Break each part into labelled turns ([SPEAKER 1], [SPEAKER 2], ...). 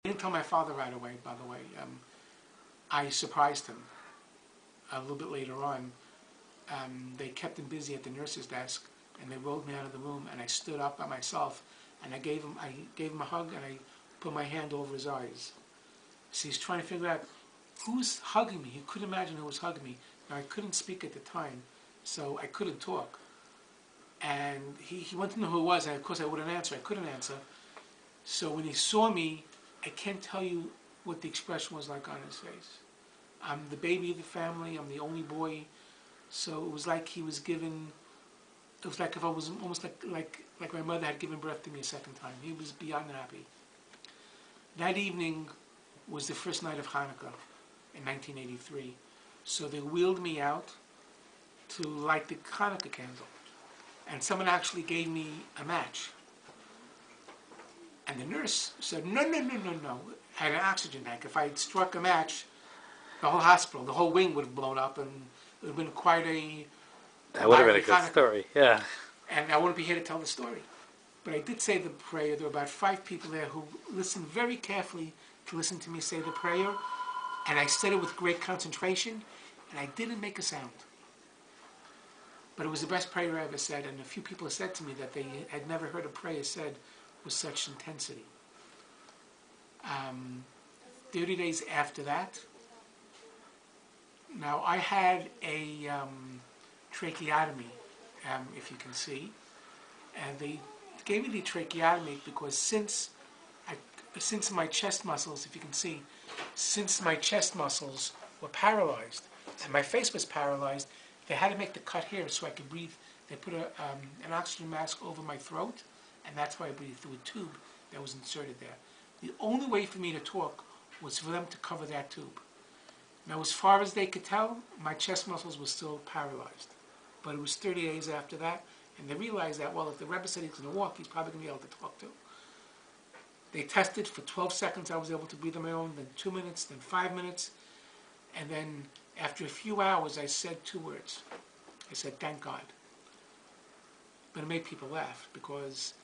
[SPEAKER 1] I didn't tell my father right away, by the way. I surprised him a little bit later on. They kept him busy at the nurse's desk, and they rolled me out of the room, and I stood up by myself, and I gave him a hug, and I put my hand over his eyes. So he's trying to figure out who's hugging me. He couldn't imagine who was hugging me. Now, I couldn't speak at the time, so I couldn't talk. And he wanted to know who it was, and of course I wouldn't answer. I couldn't answer. So when he saw me, I can't tell you what the expression was like on his face. I'm the baby of the family. I'm the only boy. So it was like he was given. It was like if I was almost like my mother had given birth to me a second time. He was beyond happy. That evening was the first night of Hanukkah in 1983. So they wheeled me out to light the Hanukkah candle. And someone actually gave me a match. And the nurse said, no. I had an oxygen tank. If I had struck a match, the whole hospital, the whole wing would have blown up, and it would have been quite a...
[SPEAKER 2] That would have been a good story, yeah.
[SPEAKER 1] And I wouldn't be here to tell the story. But I did say the prayer. There were about 5 people there who listened very carefully to listen to me say the prayer. And I said it with great concentration, and I didn't make a sound. But it was the best prayer I ever said, and a few people have said to me that they had never heard a prayer said with such intensity. 30 days after that, now I had a tracheotomy, if you can see, and they gave me the tracheotomy because since my chest muscles, if you can see, since my chest muscles were paralyzed and my face was paralyzed, they had to make the cut here so I could breathe. They put an oxygen mask over my throat, and that's why I breathed through a tube that was inserted there. The only way for me to talk was for them to cover that tube. Now, as far as they could tell, my chest muscles were still paralyzed. But it was 30 days after that, and they realized that, well, if the Rebbe said he's going to walk, he's probably going to be able to talk too. They tested for 12 seconds, I was able to breathe on my own, then 2 minutes, then 5 minutes, and then after a few hours, I said 2 words. I said, thank God. But it made people laugh, because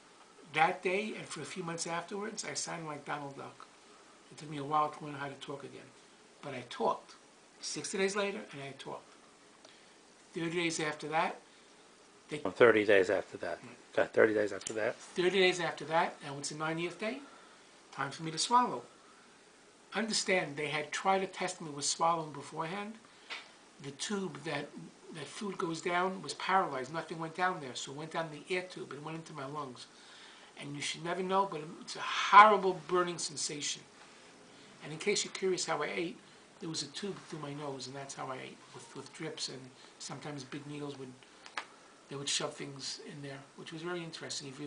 [SPEAKER 1] that day and for a few months afterwards, I sounded like Donald Duck. It took me a while to learn how to talk again. But I talked. 60 days later, and I talked. 30 days after that,
[SPEAKER 2] 30 days after that. Got 30 days after that.
[SPEAKER 1] 30 days after that, and it's the 90th day, time for me to swallow. Understand, they had tried to test me with swallowing beforehand. The tube that food goes down was paralyzed. Nothing went down there, so it went down the air tube. It went into my lungs. And you should never know, but it's a horrible burning sensation. And in case you're curious how I ate, there was a tube through my nose, and that's how I ate, with drips, and sometimes big needles would shove things in there, which was very interesting. If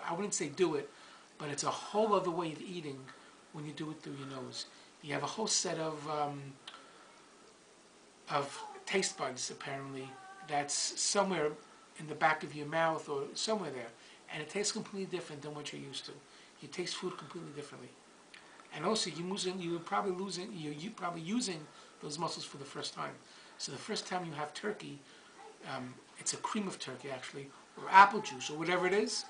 [SPEAKER 1] I wouldn't say do it, but it's a whole other way of eating when you do it through your nose. You have a whole set of taste buds, apparently, that's somewhere in the back of your mouth or somewhere there, and it tastes completely different than what you're used to. You taste food completely differently. And also, you're probably using those muscles for the first time. So the first time you have turkey, it's a cream of turkey actually, or apple juice, or whatever it is.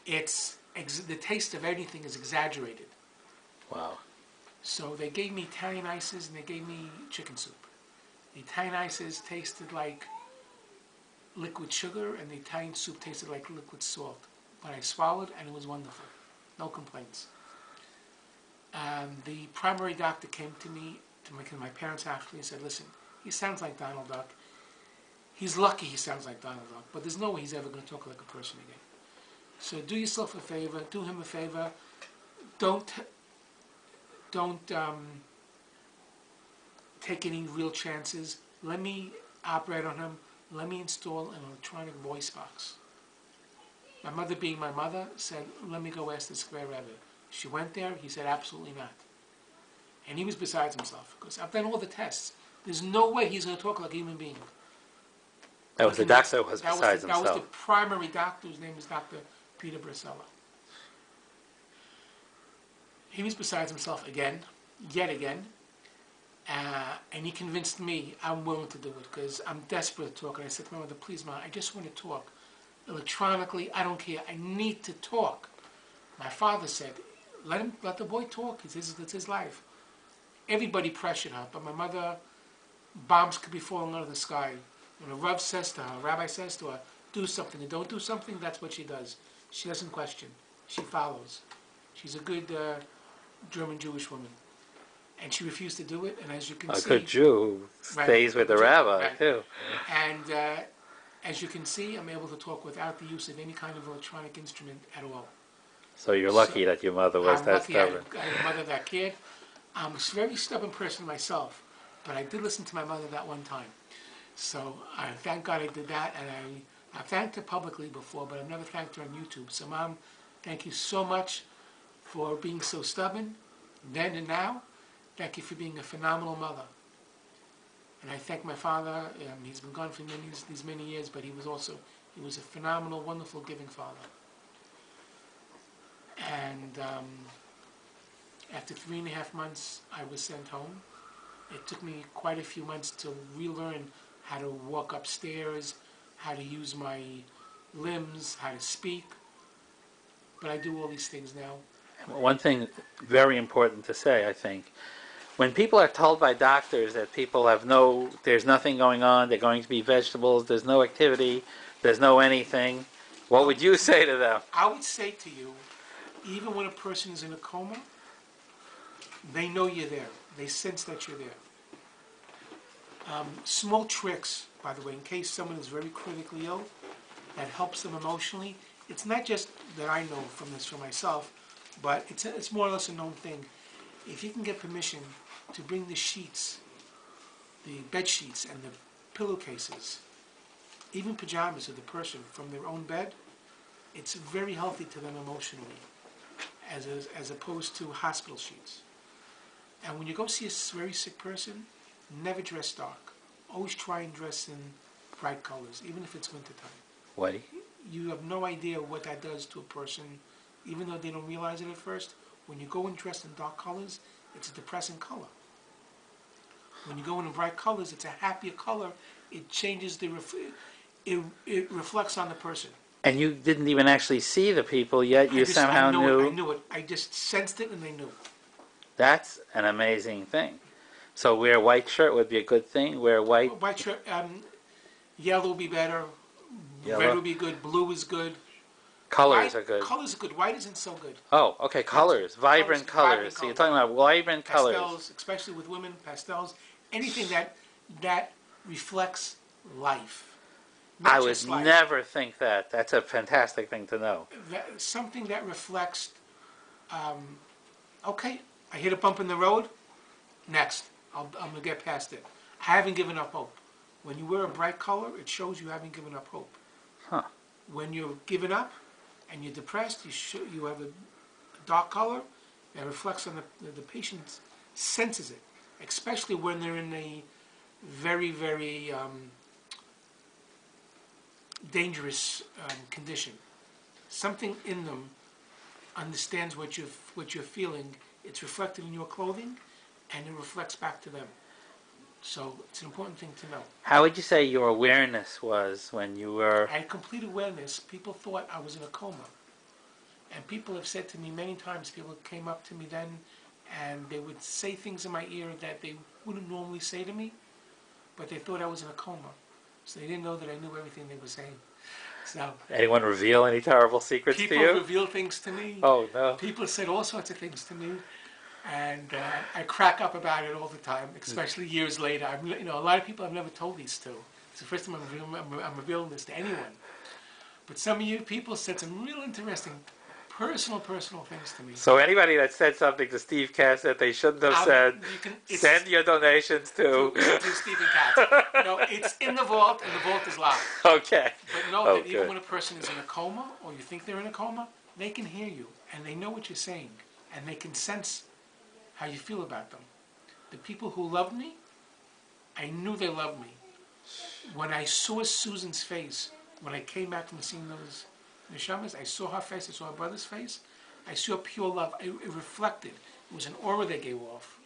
[SPEAKER 1] The taste of anything is exaggerated.
[SPEAKER 2] Wow.
[SPEAKER 1] So they gave me Italian ices and they gave me chicken soup. The Italian ices tasted like liquid sugar, and the Italian soup tasted like liquid salt. But I swallowed, and it was wonderful. No complaints. The primary doctor came to me, to my parents actually, and said, listen, he sounds like Donald Duck. He's lucky he sounds like Donald Duck, but there's no way he's ever going to talk like a person again. So do yourself a favor, do him a favor. Don't take any real chances. Let me operate on him. Let me install an electronic voice box. My mother, being my mother, said, let me go ask the Square Rebbe. She went there. He said, absolutely not. And he was besides himself, because I've done all the tests. There's no way he's going to talk like a human being.
[SPEAKER 2] That was the doctor who was besides himself.
[SPEAKER 1] That was the primary doctor, whose name was Dr. Peter Bracella. He was besides himself again, yet again, and he convinced me I'm willing to do it, because I'm desperate to talk. And I said to my mother, please, Ma, I just want to talk. Electronically, I don't care. I need to talk. My father said, let the boy talk. It's his life. Everybody pressured her, but my mother, bombs could be falling out of the sky. When a rabbi says to her, do something, and don't do something, that's what she does. She doesn't question. She follows. She's a good German Jewish woman. And she refused to do it, and as you can see...
[SPEAKER 2] A good Jew who stays with the rabbi, too.
[SPEAKER 1] And as you can see, I'm able to talk without the use of any kind of electronic instrument at all.
[SPEAKER 2] So you're lucky that your mother was that stubborn.
[SPEAKER 1] I had a mother that cared. I'm a very stubborn person myself, but I did listen to my mother that one time. So I thank God I did that, and I've thanked her publicly before, but I've never thanked her on YouTube. So Mom, thank you so much for being so stubborn, then and now. Thank you for being a phenomenal mother. And I thank my father. He's been gone for these many years, but he was a phenomenal, wonderful, giving father. And after 3.5 months, I was sent home. It took me quite a few months to relearn how to walk upstairs, how to use my limbs, how to speak. But I do all these things now.
[SPEAKER 2] One thing very important to say, I think, when people are told by doctors that people there's nothing going on, they're going to be vegetables, there's no activity, there's no anything, what would you say to them?
[SPEAKER 1] I would say to you, even when a person is in a coma, they know you're there. They sense that you're there. Small tricks, by the way, in case someone is very critically ill, that helps them emotionally. It's not just that I know from this for myself, but it's more or less a known thing. If you can get permission to bring the sheets, the bed sheets and the pillowcases, even pajamas of the person from their own bed, it's very healthy to them emotionally, as opposed to hospital sheets. And when you go see a very sick person, never dress dark. Always try and dress in bright colors, even if it's wintertime.
[SPEAKER 2] Whitey?
[SPEAKER 1] You have no idea what that does to a person, even though they don't realize it at first. When you go and dress in dark colors, it's a depressing color. When you go in bright colors, it's a happier color. It changes it reflects on the person.
[SPEAKER 2] And you didn't even actually see the people yet. You somehow knew.
[SPEAKER 1] I knew it. I just sensed it, and they knew.
[SPEAKER 2] That's an amazing thing. So wear a white shirt would be a good thing. Wear white.
[SPEAKER 1] White shirt. Yellow would be better.
[SPEAKER 2] Yellow.
[SPEAKER 1] Red would be good. Blue is good.
[SPEAKER 2] Colors are good.
[SPEAKER 1] Colors are good. White isn't so good.
[SPEAKER 2] Oh, okay. Colors. Vibrant colors. So you're talking about vibrant colors.
[SPEAKER 1] Pastels, especially with women. Pastels. Anything that reflects life.
[SPEAKER 2] I would never think that. That's a fantastic thing to know.
[SPEAKER 1] Something that reflects, okay, I hit a bump in the road, next, I'm going to get past it. I haven't given up hope. When you wear a bright color, it shows you haven't given up hope.
[SPEAKER 2] Huh.
[SPEAKER 1] When you're giving up and you're depressed, you have a dark color that reflects on the patient senses it, especially when they're in a very, very dangerous condition. Something in them understands what you're feeling. It's reflected in your clothing, and it reflects back to them. So it's an important thing to know.
[SPEAKER 2] How would you say your awareness was when you were...
[SPEAKER 1] I had complete awareness. People thought I was in a coma. And people have said to me many times, people came up to me then, and they would say things in my ear that they wouldn't normally say to me, but they thought I was in a coma. So they didn't know that I knew everything they were saying. So
[SPEAKER 2] anyone reveal any terrible secrets to you?
[SPEAKER 1] People reveal things to me.
[SPEAKER 2] Oh, no.
[SPEAKER 1] People said all sorts of things to me. And I crack up about it all the time, especially years later. A lot of people I've never told these to. It's the first time I'm revealing this to anyone. But some of you people said some real interesting, personal things to me.
[SPEAKER 2] So anybody that said something to Steve Katz that they shouldn't have said, send your donations to
[SPEAKER 1] Stephen Katz. No, it's in the vault, and the vault is locked.
[SPEAKER 2] Okay.
[SPEAKER 1] But know that even when a person is in a coma, or you think they're in a coma, they can hear you, and they know what you're saying, and they can sense how you feel about them. The people who loved me, I knew they loved me. When I saw Susan's face, when I came back from seeing those neshamas, I saw her face, I saw her brother's face, I saw pure love. It reflected. It was an aura they gave off.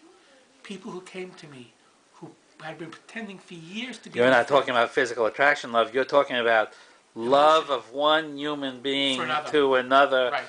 [SPEAKER 1] People who came to me, who had been pretending for years to be...
[SPEAKER 2] You're not talking about physical attraction love, you're talking about love of one human being to another.
[SPEAKER 1] Right.